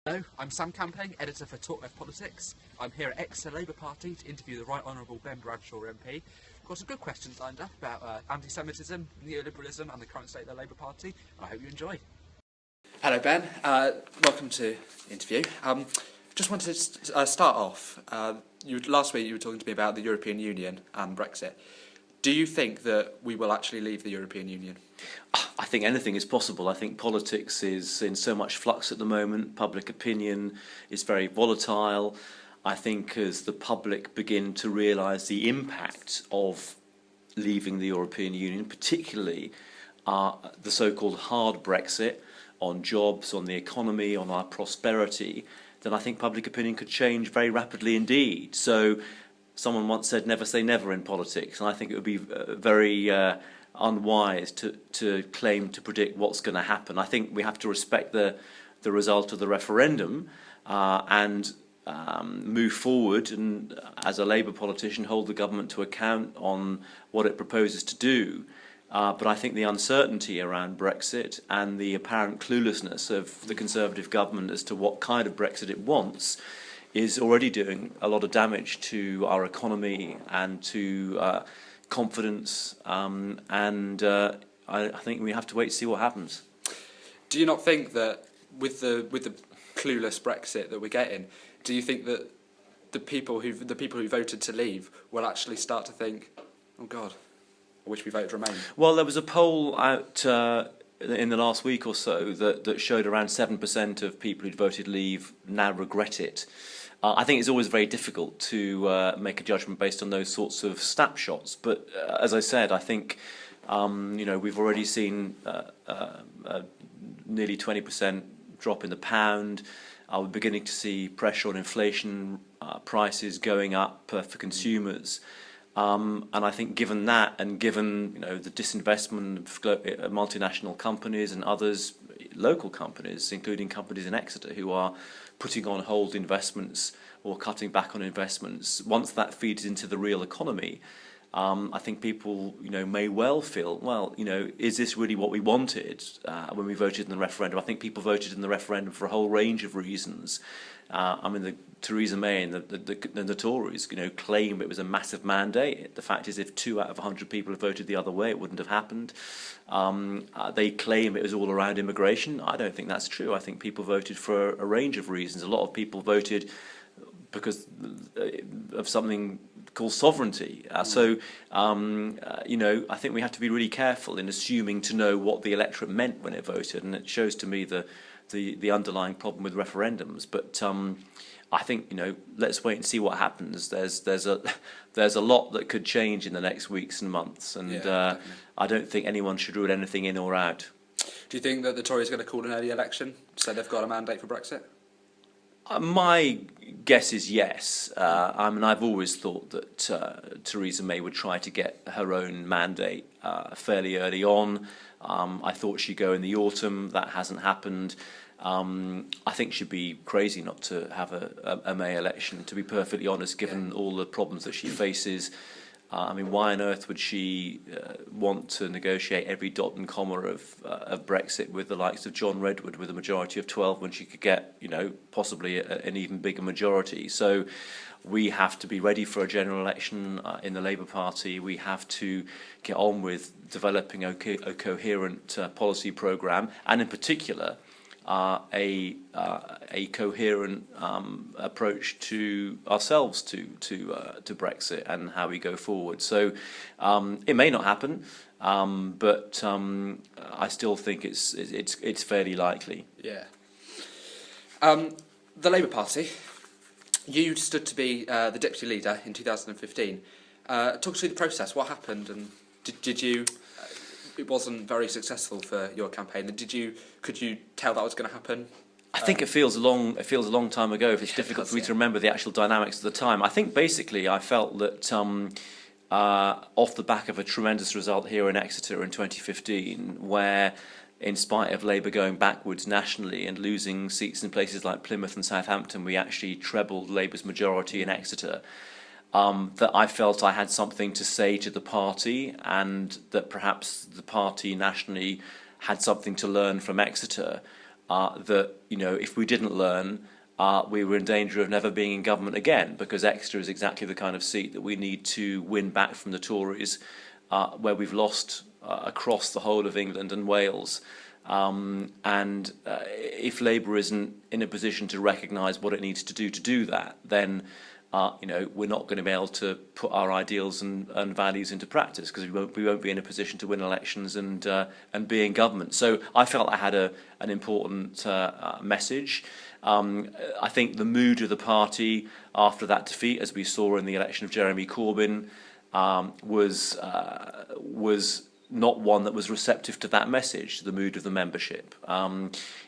Hello, I'm Sam Camping, editor for Talk Left Politics. I'm here at Exeter Labour Party to interview the Right Honourable Ben Bradshaw MP. We've got some good questions lined up about anti-Semitism, neoliberalism and the current state of the Labour Party, and I hope you enjoy. Hello Ben, welcome to the interview. Just wanted to start off, last week you were talking to me about the European Union and Brexit. Do you think that we will actually leave the European Union? I think anything is possible. I think politics is in so much flux at the moment. Public opinion is very volatile. I think as the public begin to realise the impact of leaving the European Union, particularly the so-called hard Brexit on jobs, on the economy, on our prosperity, then I think public opinion could change very rapidly indeed. So someone once said, never say never in politics, and I think it would be very unwise to claim to predict what's going to happen. I think we have to respect the result of the referendum and move forward and, as a Labour politician, hold the government to account on what it proposes to do. But I think the uncertainty around Brexit and the apparent cluelessness of the Conservative government as to what kind of Brexit it wants is already doing a lot of damage to our economy and to confidence, and I think we have to wait to see what happens. Do you not think that with the clueless Brexit that we're getting, do you think that the people who voted to leave will actually start to think, oh God, I wish we voted Remain? Well, there was a poll out in the last week or so that showed around 7% of people who'd voted leave now regret it. I think it's always very difficult to make a judgment based on those sorts of snapshots. But as I said, I think we've already seen nearly 20% drop in the pound. We're beginning to see pressure on inflation, prices going up for consumers. And I think given that, and given the disinvestment of multinational companies and others, local companies, including companies in Exeter, who are putting on hold investments or cutting back on investments, once that feeds into the real economy, I think people may well feel, well, is this really what we wanted when we voted in the referendum? I think people voted in the referendum for a whole range of reasons. I mean, Theresa May and the Tories, claim it was a massive mandate. The fact is, if 2 out of 100 people had voted the other way, it wouldn't have happened. They claim it was all around immigration. I don't think that's true. I think people voted for a range of reasons. A lot of people voted because of something called sovereignty. I think we have to be really careful in assuming to know what the electorate meant when it voted, and it shows to me the underlying problem with referendums. But I think let's wait and see what happens. There's a lot that could change in the next weeks and months, and I don't think anyone should rule anything in or out. Do you think that the Tories are going to call an early election, so they've got a mandate for Brexit? My guess is yes. I mean, I've always thought that Theresa May would try to get her own mandate fairly early on. I thought she'd go in the autumn. That hasn't happened. I think she'd be crazy not to have a May election, to be perfectly honest, given all the problems that she faces. I mean, why on earth would she want to negotiate every dot and comma of Brexit with the likes of John Redwood with a majority of 12 when she could get, possibly an even bigger majority? So we have to be ready for a general election in the Labour Party. We have to get on with developing a coherent policy programme, and in particular a coherent approach to ourselves to Brexit and how we go forward. So it may not happen, but I still think it's fairly likely. Yeah. The Labour Party. You stood to be the deputy leader in 2015. Talk us through the process. What happened, and did you? It wasn't very successful for your campaign. Could you tell that was going to happen? I think it feels a long time ago. If it's difficult for me to remember the actual dynamics of the time. I think basically I felt that off the back of a tremendous result here in Exeter in 2015, where in spite of Labour going backwards nationally and losing seats in places like Plymouth and Southampton, we actually trebled Labour's majority in Exeter. That I felt I had something to say to the party, and that perhaps the party nationally had something to learn from Exeter. that, if we didn't learn, we were in danger of never being in government again, because Exeter is exactly the kind of seat that we need to win back from the Tories, where we've lost across the whole of England and Wales. And if Labour isn't in a position to recognise what it needs to do that, then we're not going to be able to put our ideals and values into practice, because we won't be in a position to win elections and be in government. So I felt I had an important message. I think the mood of the party after that defeat, as we saw in the election of Jeremy Corbyn, was not one that was receptive to that message, the mood of the membership.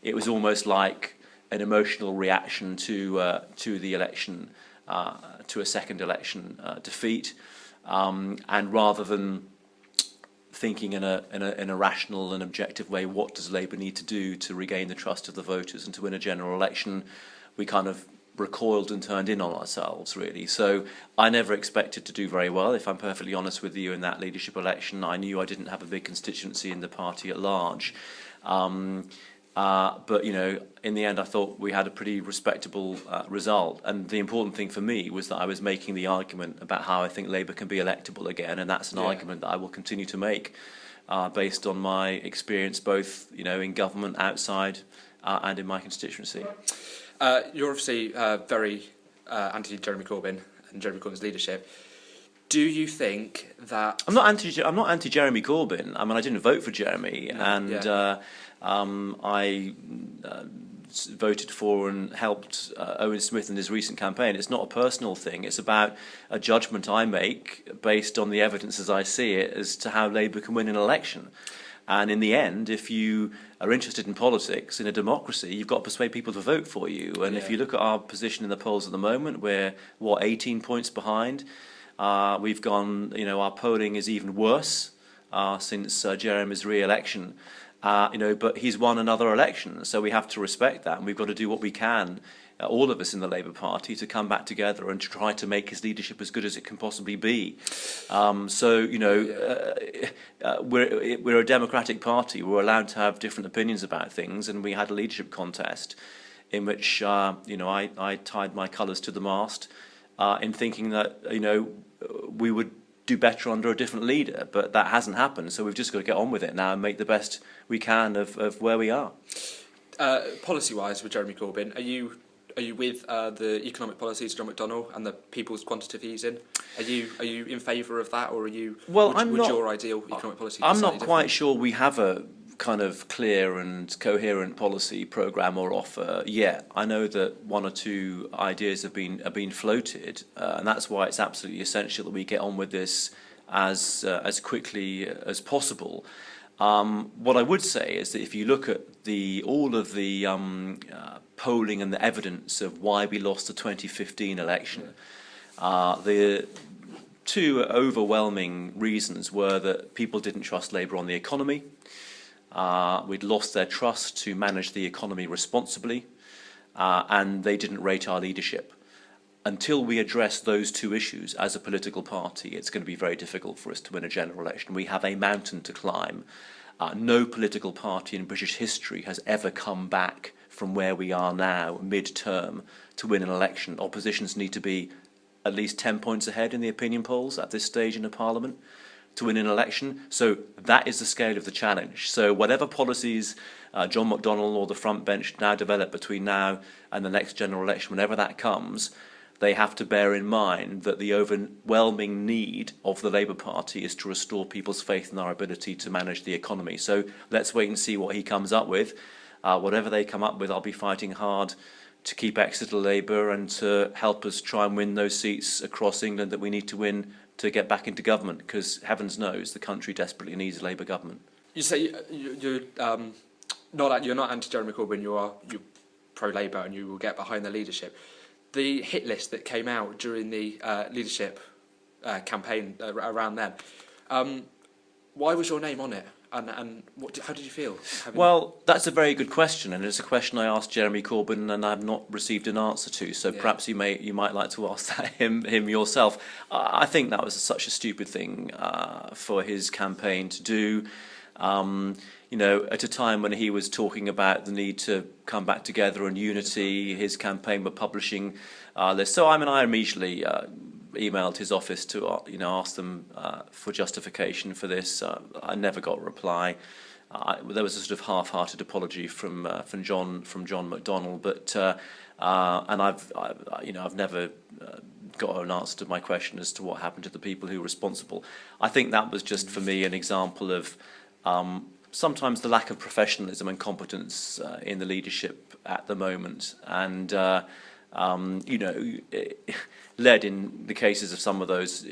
It was almost like an emotional reaction to the election, to a second election defeat, and rather than thinking in a rational and objective way, what does Labour need to do to regain the trust of the voters and to win a general election, we kind of recoiled and turned in on ourselves, really. So I never expected to do very well, if I'm perfectly honest with you, in that leadership election. I knew I didn't have a big constituency in the party at large. But, in the end, I thought we had a pretty respectable result. And the important thing for me was that I was making the argument about how I think Labour can be electable again. And that's an argument that I will continue to make based on my experience both, in government, outside, and in my constituency. You're obviously very anti-Jeremy Corbyn and Jeremy Corbyn's leadership. Do you think that... I'm not anti Jeremy Corbyn. I mean, I didn't vote for Jeremy, I voted for and helped Owen Smith in his recent campaign. It's not a personal thing. It's about a judgment I make based on the evidence as I see it as to how Labour can win an election. And in the end, if you are interested in politics, in a democracy, you've got to persuade people to vote for you. And if you look at our position in the polls at the moment, we're, 18 points behind. We've gone, our polling is even worse since Jeremy's re-election. But he's won another election, so we have to respect that. And we've got to do what we can, all of us in the Labour Party, to come back together and to try to make his leadership as good as it can possibly be. We're a democratic party. We're allowed to have different opinions about things, and we had a leadership contest in which, I tied my colours to the mast in thinking that, we would do better under a different leader, but that hasn't happened. So we've just got to get on with it now and make the best we can of where we are. Policy-wise, with Jeremy Corbyn, are you with the economic policies of John McDonnell and the people's quantitative easing? Are you in favour of that, or are you? Well, would your ideal economic policy? I'm not quite sure we have a kind of clear and coherent policy programme or offer yet. I know that one or two ideas have been floated, and that's why it's absolutely essential that we get on with this as quickly as possible. What I would say is that if you look at all of the polling and the evidence of why we lost the 2015 election, the two overwhelming reasons were that people didn't trust Labour on the economy. We'd lost their trust to manage the economy responsibly, and they didn't rate our leadership. Until we address those two issues as a political party, it's going to be very difficult for us to win a general election. We have a mountain to climb. No political party in British history has ever come back from where we are now, mid-term, to win an election. Oppositions need to be at least 10 points ahead in the opinion polls at this stage in a parliament to win an election. So that is the scale of the challenge. So whatever policies John McDonnell or the front bench now develop between now and the next general election, whenever that comes, they have to bear in mind that the overwhelming need of the Labour Party is to restore people's faith in our ability to manage the economy. So let's wait and see what he comes up with. Whatever they come up with, I'll be fighting hard to keep Exeter Labour and to help us try and win those seats across England that we need to win to get back into government, because heavens knows the country desperately needs a Labour government. You say you're not anti-Jeremy Corbyn, you're pro-Labour and you will get behind the leadership. The hit list that came out during the leadership campaign around then, why was your name on it? And how did you feel? Well, that's a very good question, and it's a question I asked Jeremy Corbyn and I've not received an answer to. So perhaps you might like to ask that him yourself. I think that was such a stupid thing for his campaign to do. You know, at a time when he was talking about the need to come back together and unity, his campaign were publishing this. So I immediately emailed his office to ask them for justification for this. I never got a reply. There was a sort of half-hearted apology from John McDonnell, but and I've never got an answer to my question as to what happened to the people who were responsible. I think that was just for me an example of sometimes the lack of professionalism and competence in the leadership at the moment, and led in the cases of some of those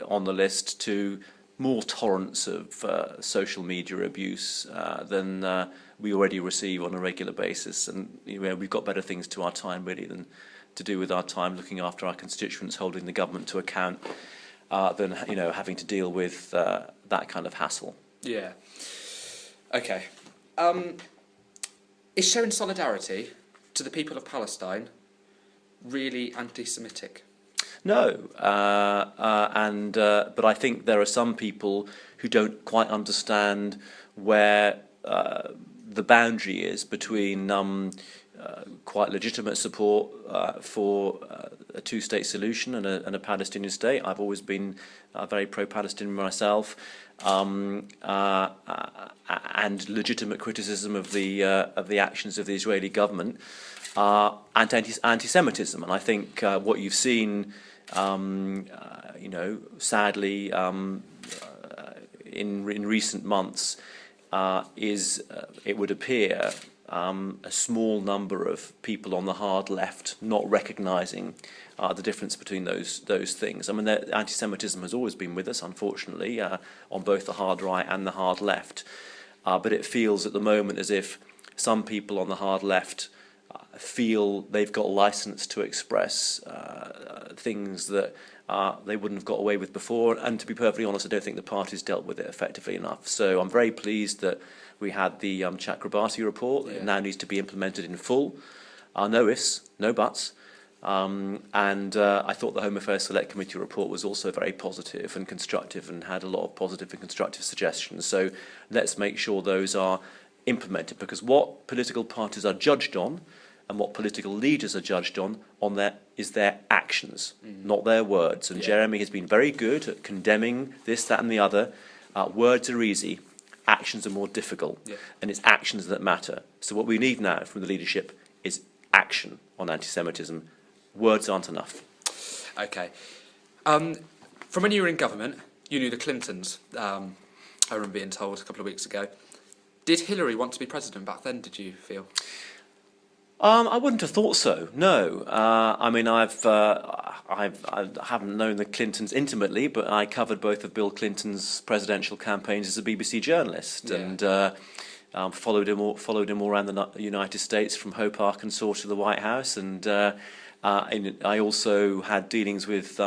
on the list to more tolerance of social media abuse than we already receive on a regular basis, and we've got better things to our time really than to do with our time looking after our constituents, holding the government to account, than having to deal with that kind of hassle. Yeah. Okay. Is showing solidarity to the people of Palestine really anti-Semitic? No, but I think there are some people who don't quite understand where the boundary is between quite legitimate support for a two-state solution and a Palestinian state. I've always been very pro-Palestinian myself, and legitimate criticism of the actions of the Israeli government, and anti-Semitism. And I think what you've seen, sadly, in recent months, is, it would appear, a small number of people on the hard left not recognising the difference between those things. I mean, anti-Semitism has always been with us, unfortunately, on both the hard right and the hard left. But it feels at the moment as if some people on the hard left feel they've got license to express things that they wouldn't have got away with before. And to be perfectly honest, I don't think the party's dealt with it effectively enough. So I'm very pleased that we had the Chakrabarti report. Yeah. It now needs to be implemented in full. No ifs, no buts. And I thought the Home Affairs Select Committee report was also very positive and constructive and had a lot of positive and constructive suggestions. So let's make sure those are implemented, because what political parties are judged on and what political leaders are judged on is their actions, not their words. And Jeremy has been very good at condemning this, that and the other. Words are easy, actions are more difficult, and it's actions that matter. So what we need now from the leadership is action on anti-Semitism. Words aren't enough. Okay. From when you were in government, you knew the Clintons. I remember being told a couple of weeks ago. Did Hillary want to be president back then, did you feel? I wouldn't have thought so. No, I mean I haven't known the Clintons intimately, but I covered both of Bill Clinton's presidential campaigns as a BBC journalist, and followed him all around the United States, from Hope, Arkansas to the White House, and I also had dealings with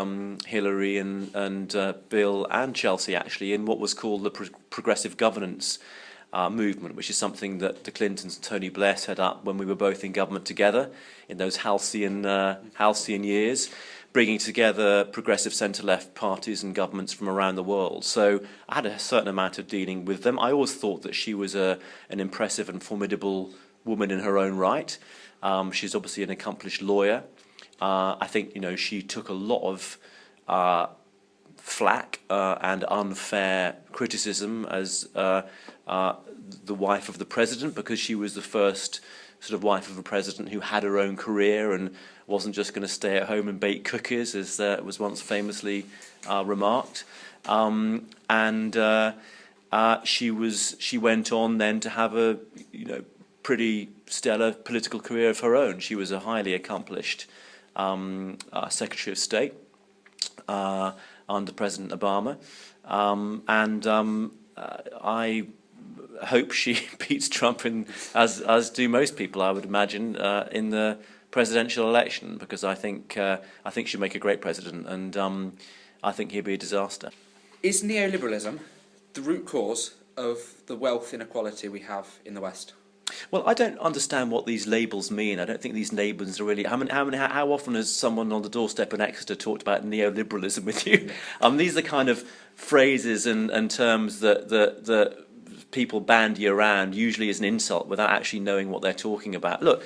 Hillary and Bill and Chelsea actually in what was called the Progressive Governance movement, which is something that the Clintons and Tony Blair set up when we were both in government together in those halcyon years, bringing together progressive centre-left parties and governments from around the world. So I had a certain amount of dealing with them. I always thought that she was an impressive and formidable woman in her own right. She's obviously an accomplished lawyer. I think she took a lot of flack and unfair criticism as the wife of the president, because she was the first sort of wife of a president who had her own career and wasn't just going to stay at home and bake cookies, as was once famously remarked. She went on then to have a pretty stellar political career of her own. She was a highly accomplished Secretary of State under President Obama, I hope she beats Trump, as do most people, I would imagine, in the presidential election, because I think she'd make a great president, and I think he'd be a disaster. Is neoliberalism the root cause of the wealth inequality we have in the West? Well, I don't understand what these labels mean. I don't think these labels are really... How often has someone on the doorstep in Exeter talked about neoliberalism with you? These are the kind of phrases and terms that people bandy around usually as an insult without actually knowing what they're talking about. Look,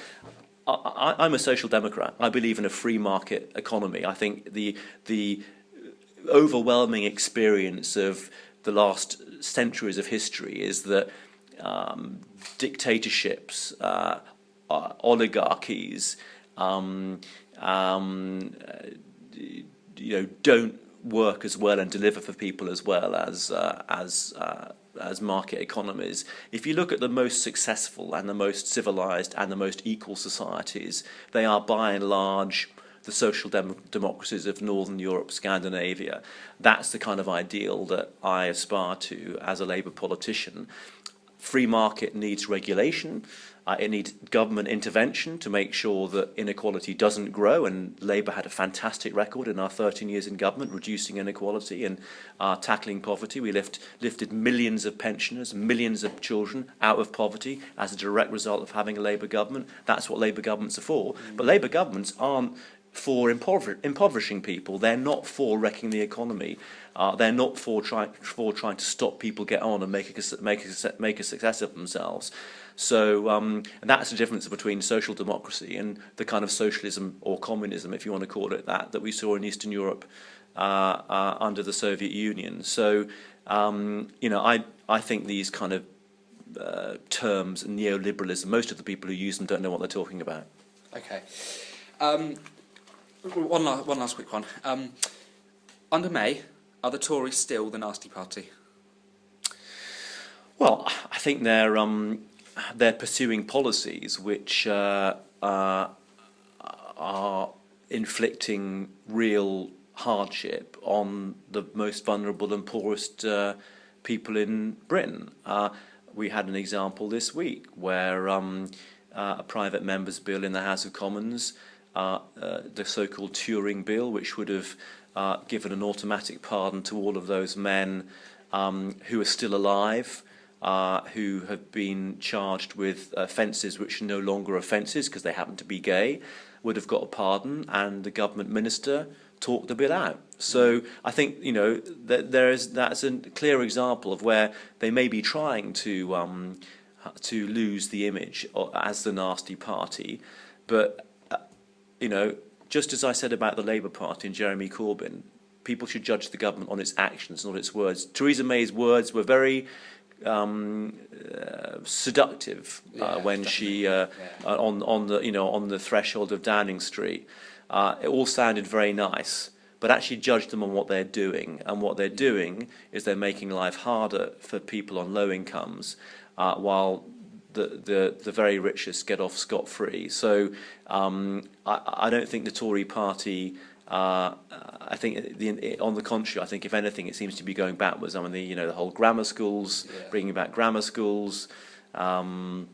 I'm a social democrat. I believe in a free market economy. I think the overwhelming experience of the last centuries of history is that dictatorships, oligarchies, don't work as well and deliver for people as well as market economies. If you look at the most successful and the most civilized and the most equal societies, they are by and large the social democracies of Northern Europe, Scandinavia. That's the kind of ideal that I aspire to as a Labour politician. Free market needs regulation. It needs government intervention to make sure that inequality doesn't grow, and Labour had a fantastic record in our 13 years in government, reducing inequality and tackling poverty. We lifted millions of pensioners, millions of children out of poverty as a direct result of having a Labour government. That's what Labour governments are for. But Labour governments aren't for impoverishing people. They're not for wrecking the economy. They're not for trying to stop people get on and make a success of themselves. So and that's the difference between social democracy and the kind of socialism or communism, if you want to call it that we saw in Eastern Europe under the Soviet Union. So I think these kind of terms, neoliberalism, most of the people who use them don't know what they're talking about. Okay. One last quick one. Under May, are the Tories still the nasty party? Well, I think they're pursuing policies which are inflicting real hardship on the most vulnerable and poorest people in Britain. We had an example this week where a private member's bill in the House of Commons, the so-called Turing bill, which would have given an automatic pardon to all of those men who are still alive, who have been charged with offences which are no longer offences because they happen to be gay, would have got a pardon, and the government minister talked the bill out. So I think that's a clear example of where they may be trying to lose the image as the nasty party, but just as I said about the Labour Party and Jeremy Corbyn, people should judge the government on its actions, not its words. Theresa May's words were very seductive when she on the threshold of Downing Street. It all sounded very nice, but actually judge them on what they're doing. And what they're doing is they're making life harder for people on low incomes, while the very richest get off scot-free. So I don't think the Tory party. I think on the contrary, I think if anything, it seems to be going backwards. I mean, the whole grammar schools, bringing back grammar schools, and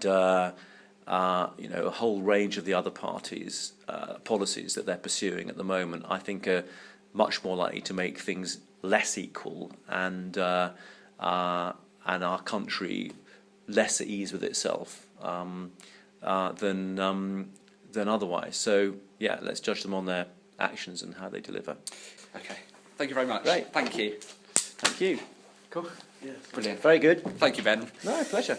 a whole range of the other parties' policies that they're pursuing at the moment, I think are much more likely to make things less equal and our country less at ease with itself than otherwise. So yeah, let's judge them on their actions and how they deliver. Okay. Thank you very much. Great. Thank you. Thank you. Cool. Yeah. Brilliant. Very good. Thank you, Ben. No, pleasure.